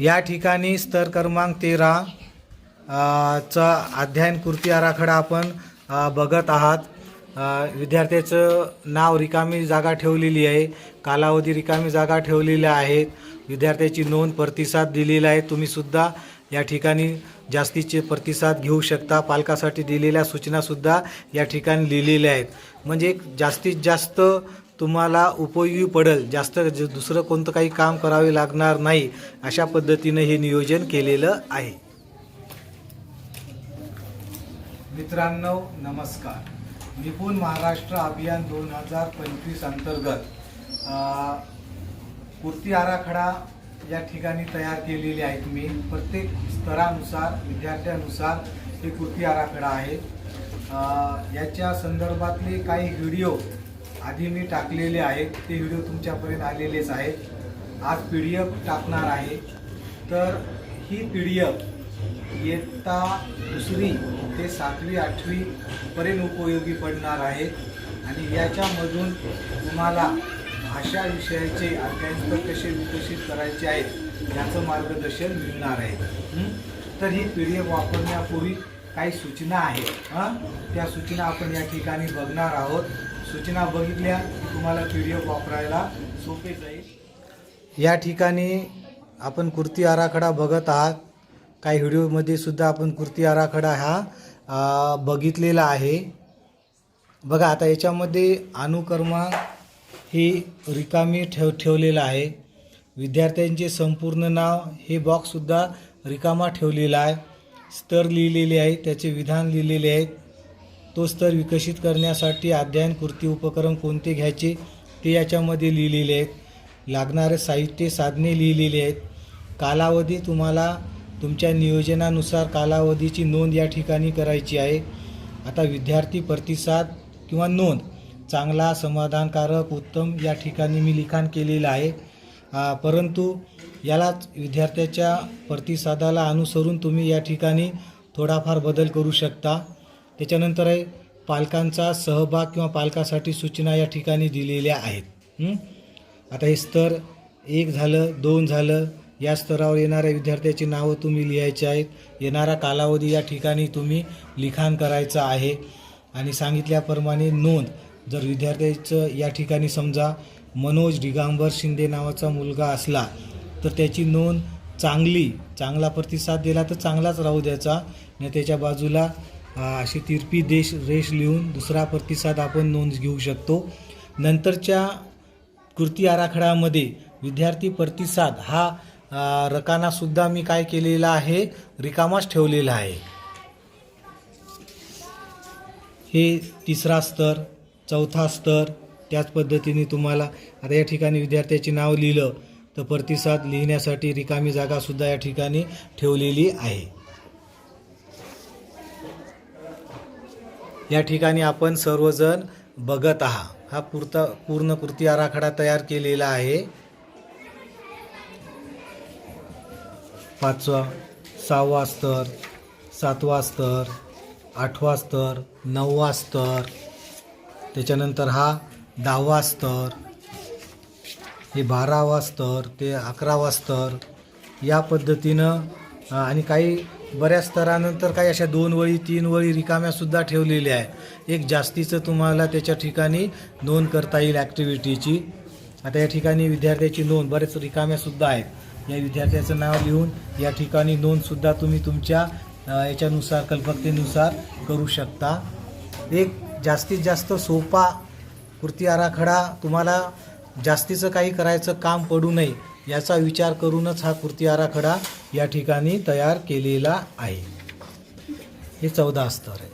या ठिकाणी स्तर क्रमांक 13 चा अध्ययन कृती आराखडा आपण बघत आहात। विद्यार्थ्याचं नाव रिकामी जागा ठेवलेली आहे, कालावधी रिकामी जागा ठेवलेल्या आहेत, विद्यार्थ्याची नोंद प्रतिसाद दिलेला आहे। तुम्ही सुद्धा या ठिकाणी जास्तीचे प्रतिसाद घेऊ शकता। पालकासाठी दिलेल्या सूचनासुद्धा या ठिकाणी लिहिलेल्या आहेत, म्हणजे जास्तीत जास्त तुम्हाला उपयोगी पडेल, जास्त दुसरं कोणतं काही काम करावे लागणार नाही अशा पद्धतीने हे नियोजन केलेलं आहे। मित्रांनो नमस्कार, निपुण महाराष्ट्र अभियान 2025 अंतर्गत कृती आराखडा या ठिकाणी तयार केलेले आहेत। मी प्रत्येक स्तरानुसार विद्यार्थ्यानुसार हे कृती आराखडा आहे। याच्या संदर्भातले काही व्हिडिओ आधी मी टाकलेले आहेत, ते व्हिडिओ तुमच्यापर्यंत आलेलेच आहेत। आज PDF टाकणार आहे, तर ही PDF इयत्ता 2री ते 7वी 8वी पर्यंत उपयोगी पडणार आहे आणि याच्यामधून तुम्हाला भाषा विषयाचे अध्याय कसे विकसित करायचे आहेत याचं मार्गदर्शन मिळणार आहे। तर ही PDF वापरण्यापूर्वी काही सूचना आहेत, त्या सूचना आपण या ठिकाणी बघणार आहोत। सूचना बघितल्या की तुम्हाला PDF वापरायला सोपे जाईल। या ठिकाणी आपण कृती आराखडा बघत आहात, काही व्हिडिओमध्ये सुद्धा आपण कृती आराखडा हा बघितलेला आहे। बघा आता याच्यामध्ये अनुक्रमांक ही रिकामी ठेवलेला आहे, विद्यार्थ्यांचे संपूर्ण नाव हे बॉक्ससुद्धा रिकामा ठेवलेला आहे, स्तर लिहिलेले आहे, त्याचे विधान लिहिलेले आहेत, तो स्तर विकसित करण्यासाठी अध्ययन कृती उपक्रम कोणते घ्यायचे ते याच्यामध्ये लिहिलेले आहेत, लागणारे साहित्य साधने लिहिलेले आहेत, कालावधी तुम्हाला तुमच्या नियोजनानुसार कालावधीची नोंद या ठिकाणी करायची आहे। आता विद्यार्थी प्रतिसाद किंवा नोंद चांगला, समाधानकारक, उत्तम या ठिकाणी मी लिखाण केलेलं आहे, परंतु यालाच विद्यार्थ्याच्या प्रतिसादाला अनुसरून तुम्ही या ठिकाणी थोडाफार बदल करू शकता। त्याच्यानंतर आहे पालकांचा सहभाग किंवा पालकासाठी सूचना या ठिकाणी दिलेल्या आहेत। आता हे स्तर 1 झालं, 2 झालं, या स्तरावर येणाऱ्या विद्यार्थ्याची नावं तुम्ही लिहायची आहेत, येणारा कालावधी या ठिकाणी तुम्ही लिखाण करायचं आहे आणि सांगितल्याप्रमाणे नोंद जर विद्यार्थ्याचं या ठिकाणी समजा मनोज दिगंबर शिंदे नावाचा मुलगा असला तर त्याची नोंद चांगला प्रतिसाद दिला तर चांगलाच राहू द्यायचा, आणि त्याच्या बाजूला अशी तिरपी रेष लिहून दुसरा प्रतिसाद आपण नोंद घेऊ शकतो। नंतरच्या कृती आराखड्यामध्ये विद्यार्थी प्रतिसाद हा रकानासुद्धा मी काय केलेला आहे, रिकामाच ठेवलेला आहे। हे 3रा स्तर, 4था स्तर, त्याच पद्धतीने तुम्हाला आता या ठिकाणी विद्यार्थ्याचे नाव लिहिलं तर प्रतिसाद लिहिण्यासाठी रिकामी जागासुद्धा या ठिकाणी ठेवलेली आहे। या ठिकाणी आपण सर्वजण बघत आहात, हा पूर्ण कृती आराखडा तयार केलेला आहे। 5वा 6वा स्तर, 7वा स्तर, 8वा स्तर, 9वा स्तर, त्याच्यानंतर हा 10वा स्तर, हे 12वा स्तर, ते 11वा स्तर, या पद्धतीनं आणि काही बऱ्याच स्तरानंतर काही अशा 2 वळी 3 वळी रिकाम्यासुद्धा ठेवलेल्या आहे। एक जास्तीचं तुम्हाला त्याच्या ठिकाणी नोंद करता येईल ॲक्टिव्हिटीची। आता या ठिकाणी विद्यार्थ्याची नोंद बरेच रिकाम्यासुद्धा आहेत, या विद्यार्थ्याचं नाव लिहून या ठिकाणी नोंदसुद्धा तुम्ही तुमच्या याच्यानुसार कल्पकतेनुसार करू शकता। एक जास्तीत जास्त सोपा कृती आराखडा, तुम्हाला जास्तीचं काही करायचं काम पडू नये याचा विचार करूनच हा कृती आराखडा या ठिकाणी तयार केलेला आहे। हे 14 स्तर आहे।